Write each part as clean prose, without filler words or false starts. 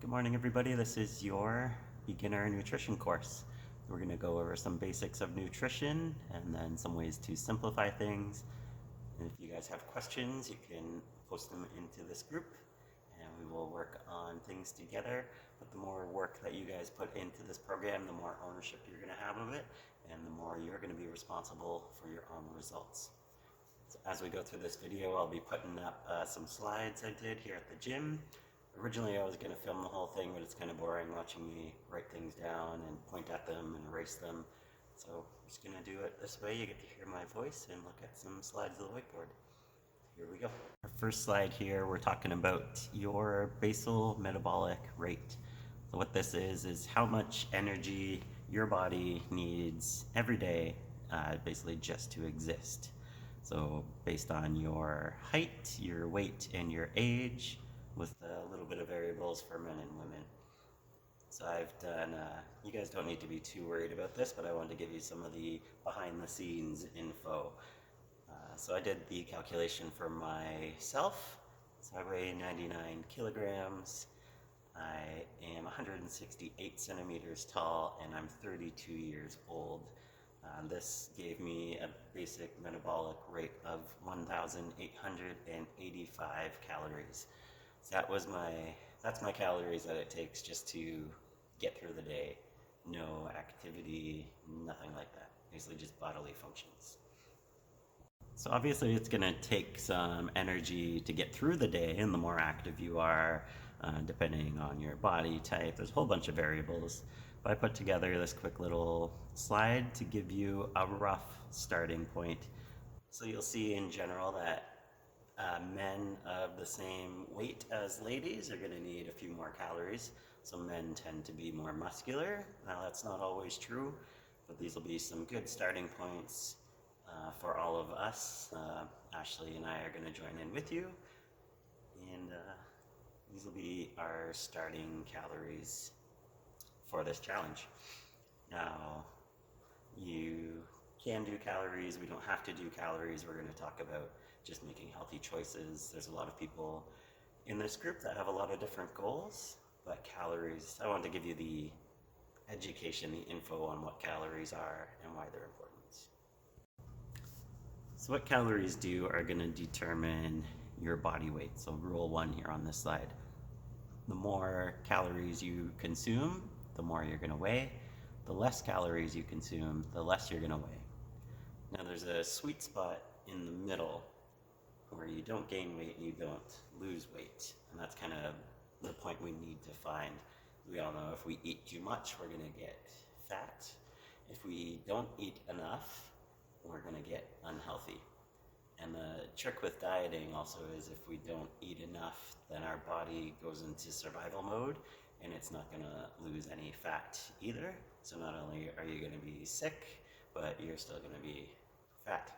Good morning, everybody. This is your beginner nutrition course. We're going to go over some basics of nutrition and then some ways to simplify things. And if you guys have questions, you can post them into this group and we will work on things together. But the more work that you guys put into this program, the more ownership you're going to have of it and the more you're going to be responsible for your own results. So as we go through this video, I'll be putting up some slides I did here at the gym. Originally I was going to film the whole thing, but it's kind of boring watching me write things down and point at them and erase them. So I'm just going to do it this way. You get to hear my voice and look at some slides of the whiteboard. Here we go. Our first slide here, we're talking about your basal metabolic rate. So what this is how much energy your body needs every day, basically just to exist. So based on your height, your weight, and your age, with a little bit of variables for men and women. So I've done, you guys don't need to be too worried about this, but I wanted to give you some of the behind the scenes info. So I did the calculation for myself. So I weigh 99 kilograms. I am 168 centimeters tall and I'm 32 years old. This gave me a basic metabolic rate of 1,885 calories. So that's my calories that it takes just to get through the day. No activity, nothing like that. Basically just bodily functions. So obviously it's going to take some energy to get through the day, and the more active you are, depending on your body type, there's a whole bunch of variables. But I put together this quick little slide to give you a rough starting point. So you'll see in general that men of the same weight as ladies are going to need a few more calories. So men tend to be more muscular. Now that's not always true, but these will be some good starting points for all of us. Ashley and I are going to join in with you, and these will be our starting calories for this challenge. Now, you can do calories, we don't have to do calories. We're going to talk about just making healthy choices. There's a lot of people in this group that have a lot of different goals, but calories, I want to give you the education, the info on what calories are and why they're important. So what calories do are going to determine your body weight. So rule one here on this slide. The more calories you consume, the more you're going to weigh. The less calories you consume, the less you're going to weigh. Now there's a sweet spot in the middle where you don't gain weight and you don't lose weight. And that's kind of the point we need to find. We all know if we eat too much, we're going to get fat. If we don't eat enough, we're going to get unhealthy. And the trick with dieting also is if we don't eat enough, then our body goes into survival mode and it's not going to lose any fat either. So not only are you going to be sick, but you're still going to be fat.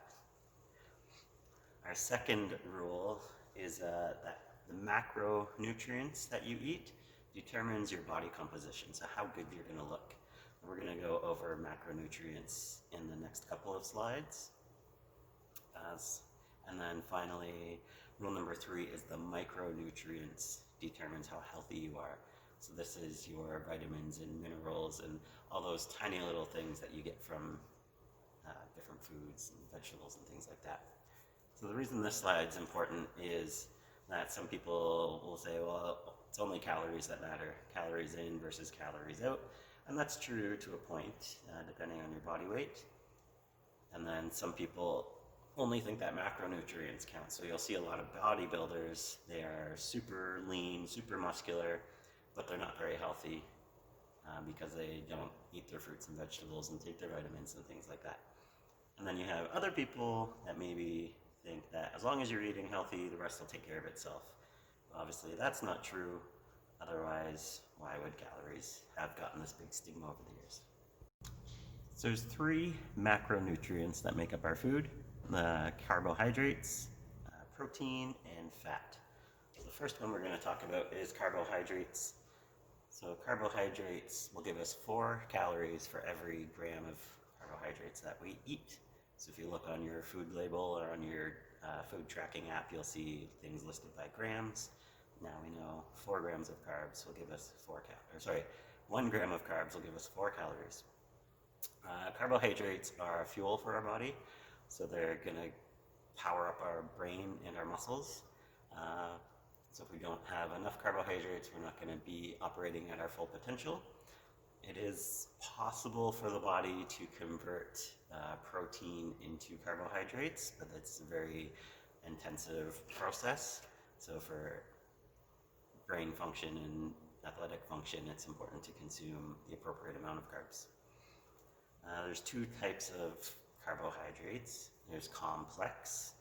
Our second rule is that the macronutrients that you eat determines your body composition, so how good you're going to look. We're going to go over macronutrients in the next couple of slides. And then finally, rule number 3 is the micronutrients determines how healthy you are. So this is your vitamins and minerals and all those tiny little things that you get from different foods and vegetables and things like that. So the reason this slide's important is that some people will say, well, it's only calories that matter, calories in versus calories out. And that's true to a point, depending on your body weight. And then some people only think that macronutrients count. So you'll see a lot of bodybuilders, they are super lean, super muscular, but they're not very healthy because they don't eat their fruits and vegetables and take their vitamins and things like that. And then you have other people that maybe think that as long as you're eating healthy, the rest will take care of itself. Obviously, that's not true. Otherwise, why would calories have gotten this big stigma over the years? So there's 3 macronutrients that make up our food: the carbohydrates, protein, and fat. So the first one we're going to talk about is carbohydrates. So carbohydrates will give us 4 calories for every gram of carbohydrates that we eat. So if you look on your food label or on your food tracking app, you'll see things listed by grams. now we know 4 grams of carbs will give us 1 gram of carbs will give us 4 calories. Carbohydrates are fuel for our body, so they're going to power up our brain and our muscles. So if we don't have enough carbohydrates, we're not going to be operating at our full potential. It is possible for the body to convert protein into carbohydrates, but it's a very intensive process. So for brain function and athletic function, it's important to consume the appropriate amount of carbs. There's 2 types of carbohydrates. There's complex.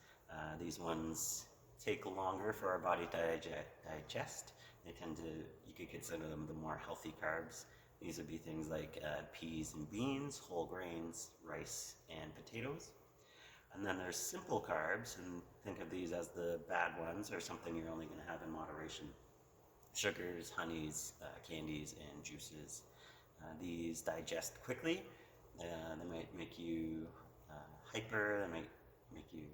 These ones take longer for our body to digest. They tend to, you could consider them the more healthy carbs. These would be things like peas and beans, whole grains, rice, and potatoes. And then there's simple carbs, and think of these as the bad ones, or something you're only going to have in moderation. Sugars, honeys, candies, and juices. These digest quickly. They might make you hyper. They might make you.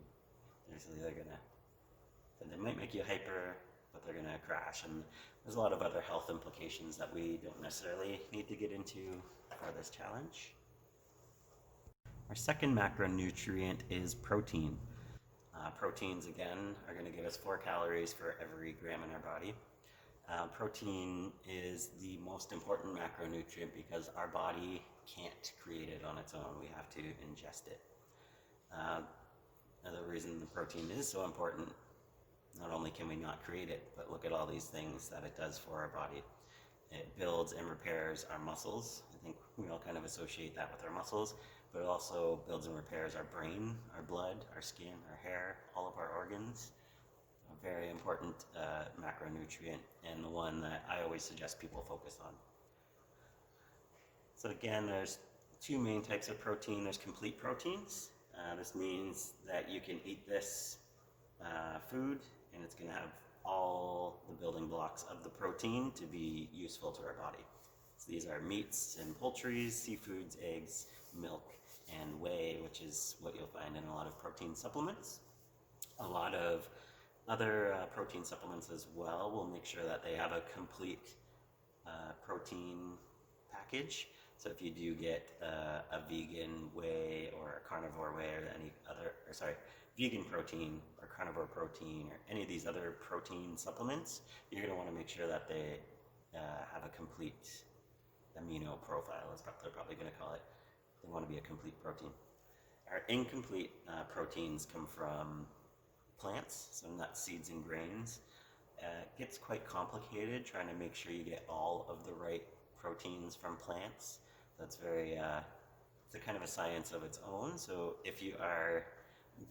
They might make you hyper, but they're gonna crash. And there's a lot of other health implications that we don't necessarily need to get into for this challenge. Our second macronutrient is protein. Proteins, again, are going to give us 4 calories for every gram in our body. Protein is the most important macronutrient because our body can't create it on its own. We have to ingest it. Another reason the protein is so important, not only can we not create it, but look at all these things that it does for our body. It builds and repairs our muscles. I think we all kind of associate that with our muscles, but it also builds and repairs our brain, our blood, our skin, our hair, all of our organs. A very important macronutrient, and the one that I always suggest people focus on. So again, there's 2 main types of protein. There's complete proteins. This means that you can eat this food and it's going to have all the building blocks of the protein to be useful to our body. So these are meats and poultries, seafoods, eggs, milk, and whey, which is what you'll find in a lot of protein supplements. A lot of other protein supplements as well will make sure that they have a complete protein package. So if you do get a vegan whey or a carnivore whey or any other, vegan protein or carnivore protein or any of these other protein supplements, you're going to want to make sure that they have a complete amino profile, is what they're probably going to call it. They want to be a complete protein. Our incomplete proteins come from plants, so nuts, seeds, and grains. It gets quite complicated trying to make sure you get all of the right proteins from plants. That's it's a kind of a science of its own. So if you are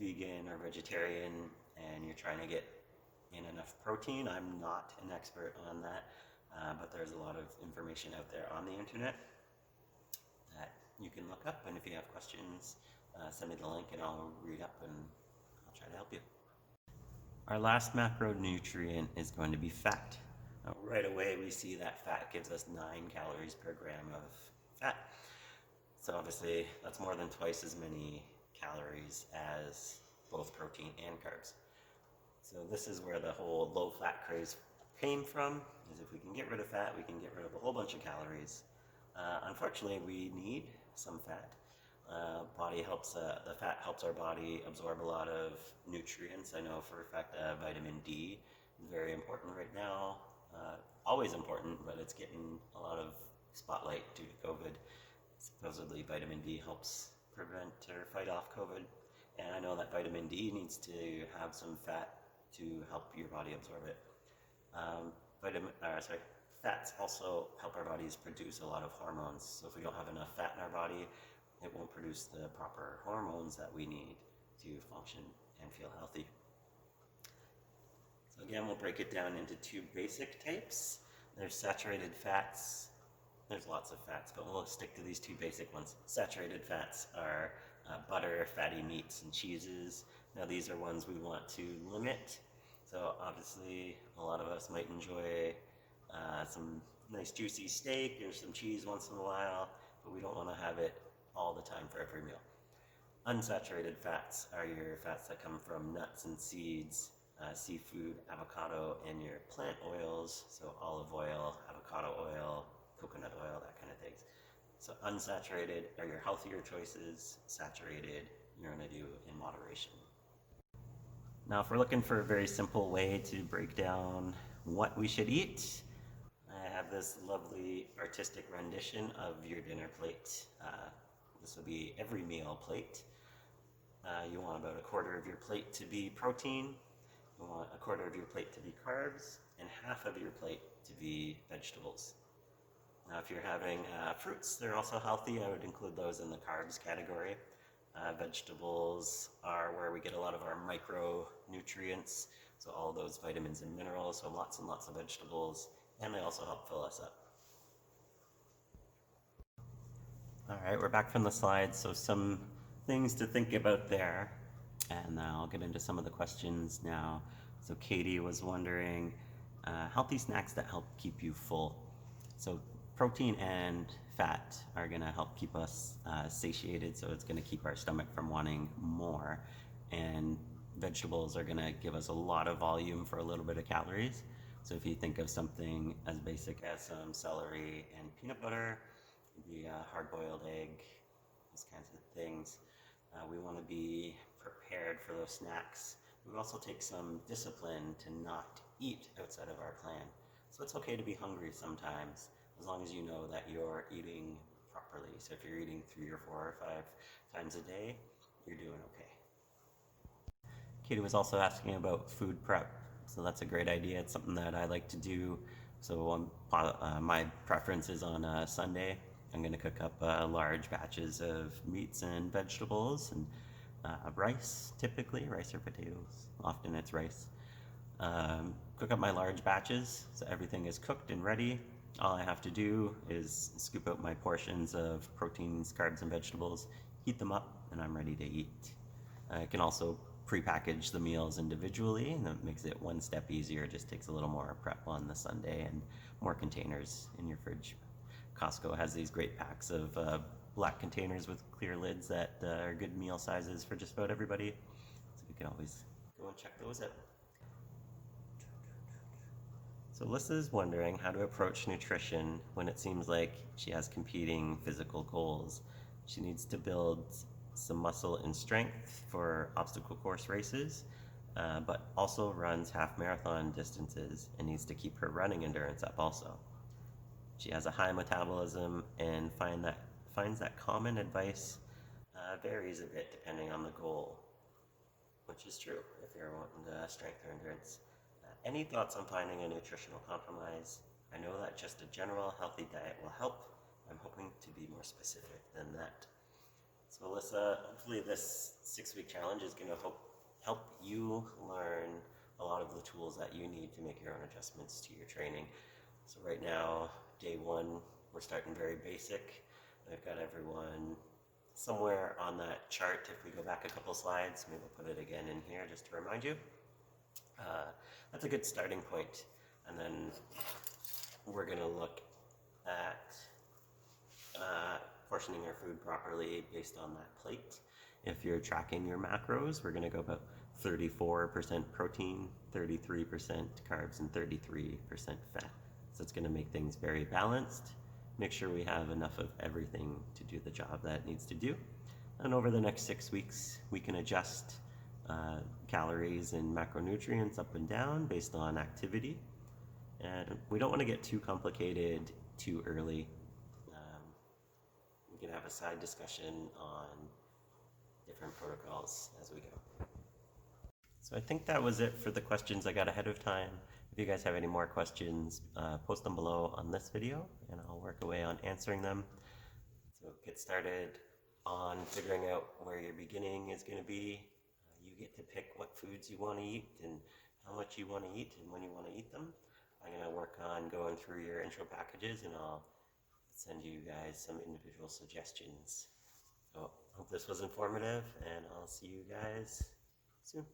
vegan or vegetarian and you're trying to get in enough protein, I'm not an expert on that, but there's a lot of information out there on the internet that you can look up, and if you have questions, send me the link and I'll read up and I'll try to help you. Our last macronutrient is going to be fat. Now, right away we see that fat gives us 9 calories per gram of fat. So obviously that's more than twice as many calories as both protein and carbs. So this is where the whole low fat craze came from, is if we can get rid of fat, we can get rid of a whole bunch of calories. Unfortunately, we need some fat. The fat helps our body absorb a lot of nutrients. I know for a fact that vitamin D is very important right now. Always important, but it's getting a lot of spotlight due to COVID. Supposedly vitamin D helps prevent or fight off COVID. And I know that vitamin D needs to have some fat to help your body absorb it. Fats also help our bodies produce a lot of hormones. So if we don't have enough fat in our body, it won't produce the proper hormones that we need to function and feel healthy. So again, we'll break it down into 2 basic types. There's saturated fats. There's lots of fats, but we'll stick to these 2 basic ones. Saturated fats are butter, fatty meats, and cheeses. Now these are ones we want to limit. So obviously a lot of us might enjoy some nice juicy steak or some cheese once in a while, but we don't want to have it all the time for every meal. Unsaturated fats are your fats that come from nuts and seeds, seafood, avocado, and your plant oils, so olive oil, avocado oil, coconut oil, that kind of things. So unsaturated are your healthier choices, saturated you're going to do in moderation. Now, if we're looking for a very simple way to break down what we should eat, I have this lovely artistic rendition of your dinner plate. This will be every meal plate. You want about a quarter of your plate to be protein, you want a quarter of your plate to be carbs, and half of your plate to be vegetables. Now, if you're having fruits, they're also healthy. I would include those in the carbs category. Vegetables are where we get a lot of our micronutrients, so all those vitamins and minerals, so lots and lots of vegetables, and they also help fill us up. All right, we're back from the slides, so some things to think about there, and I'll get into some of the questions now. So Katie was wondering, healthy snacks that help keep you full. So protein and fat are going to help keep us satiated, so it's going to keep our stomach from wanting more. And vegetables are going to give us a lot of volume for a little bit of calories. So if you think of something as basic as some celery and peanut butter, maybe a hard-boiled egg, those kinds of things, we want to be prepared for those snacks. We also take some discipline to not eat outside of our plan. So it's okay to be hungry sometimes, as long as you know that you're eating properly. So if you're eating 3 or 4 or 5 times a day, you're doing okay. Katie was also asking about food prep. So that's a great idea. It's something that I like to do. So my preference is on a Sunday. I'm going to cook up large batches of meats and vegetables and rice, typically, rice or potatoes. Often it's rice. Cook up my large batches, so everything is cooked and ready. All I have to do is scoop out my portions of proteins, carbs, and vegetables, heat them up, and I'm ready to eat. I can also pre-package the meals individually, and that makes it one step easier. It just takes a little more prep on the Sunday and more containers in your fridge. Costco has these great packs of black containers with clear lids that are good meal sizes for just about everybody. So you can always go and check those out. So Lissa's wondering how to approach nutrition when it seems like she has competing physical goals. She needs to build some muscle and strength for obstacle course races, but also runs half marathon distances and needs to keep her running endurance up also. She has a high metabolism and finds that common advice varies a bit depending on the goal, which is true if you're wanting strength or endurance. Any thoughts on finding a nutritional compromise? I know that just a general healthy diet will help. I'm hoping to be more specific than that. So Alyssa, hopefully this 6-week challenge is going to help you learn a lot of the tools that you need to make your own adjustments to your training. So right now, day 1, we're starting very basic. I've got everyone somewhere on that chart. If we go back a couple slides, maybe we'll put it again in here just to remind you. That's a good starting point. And then we're going to look at portioning our food properly based on that plate. If you're tracking your macros, we're going to go about 34% protein, 33% carbs, and 33% fat. So it's going to make things very balanced. Make sure we have enough of everything to do the job that it needs to do. And over the next 6 weeks, we can adjust calories and macronutrients up and down based on activity. And we don't want to get too complicated too early. We can have a side discussion on different protocols as we go. So I think that was it for the questions I got ahead of time. If you guys have any more questions, post them below on this video and I'll work away on answering them. So get started on figuring out where your beginning is going to be. You get to pick what foods you want to eat and how much you want to eat and when you want to eat them. I'm going to work on going through your intro packages and I'll send you guys some individual suggestions. So I hope this was informative and I'll see you guys soon.